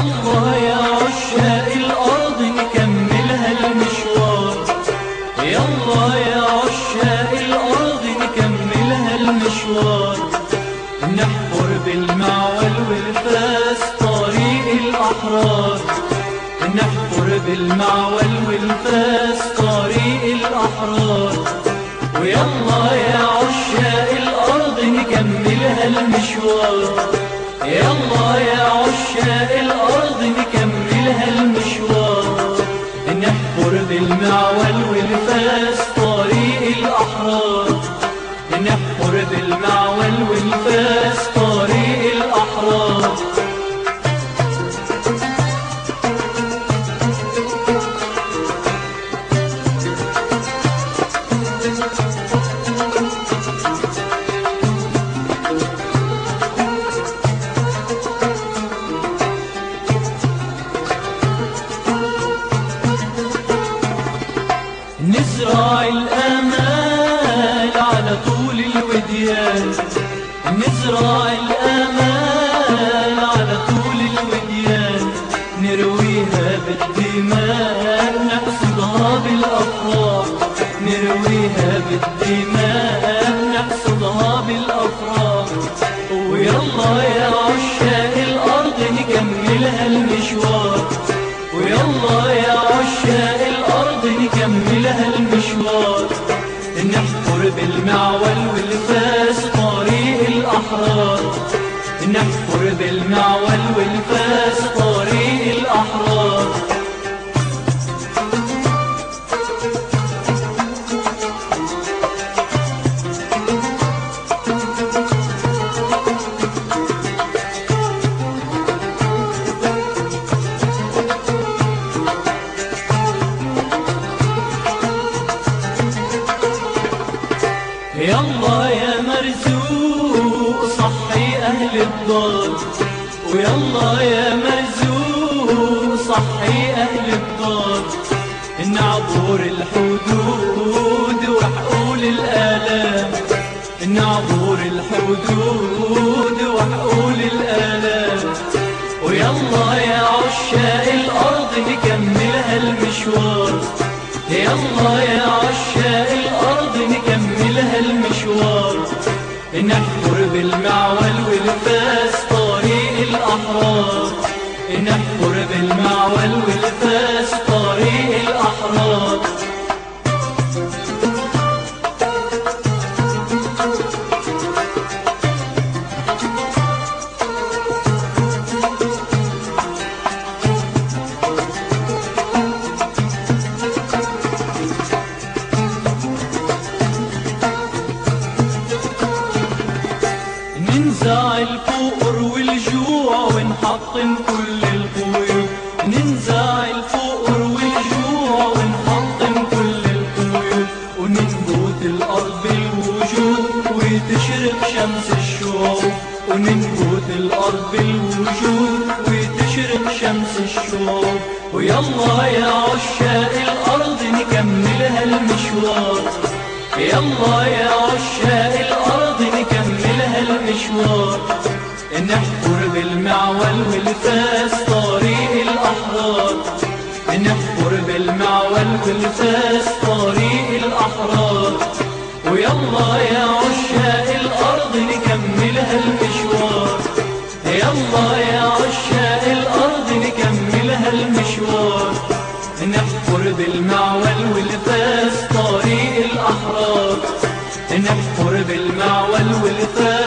يلا يا عشاق الأرض نكملها المشوار، يلا يا عشاق الأرض نكملها المشوار، نحفر بالمعول والفاس طريق الأحرار، نحفر بالمعول والفاس طريق الأحرار. ويلا يا عشاق الأرض نكملها المشوار، يلا يا عشاق الأرض نكملها المشوار، نحفر بالمعول والفاس طريق الأحرار، نحفر بالمعول والفاس طريق الأحرار. نزرع الآمال على طول الوديان، نزرع الآمال على طول الوديان، نرويها بالدماء نقصدها بالأفراح، نرويها بالدماء نقصدها بالأفراح. ويلا يا عشاق الأرض نكملها المشوار، ويلا يا عشاق الأرض نكملها المشوار، نحفر بالمعول والفاس طريق الأحرار، نحفر بالمعول والفاس طريق الأحرار. يلا يا مرزوق صحي أهل الدار، ويلا يا مرزوق صحي أهل الدار، نعبر الحدود وحقول الآلام، نعبر الحدود وحقول الآلام. ويلا يا عشاق الأرض نكملها المشوار، يلا يا عشاق الأرض نكملها المشوار، نحفر بالمعول والفاس طريق الأحرار، نحفر بالمعول والفاس طريق الأحرار. ننزع الفقر والجوع ونحطم كل القيود، ننزع الفقر والجوع ونحطم كل القيود، وننبت الأرض بالوجود وتشرق شمس الشوق، وننبت الأرض بالوجود وتشرق شمس الشوق. ويلا يا عشاق الأرض نكملها المشوار، يلا يا عشاق الأرض نكملها المشوار، نحفر بالمعول والفاس طريق الأحرار، نحفر بالمعول والفاس طريق الأحرار. ويلا يا عشاق الأرض نكملها المشوار، يلا يا عشاق الأرض نكملها المشوار، نحفر بالمعول والفاس طريق الأحرار، نحفر بالمعول والفاس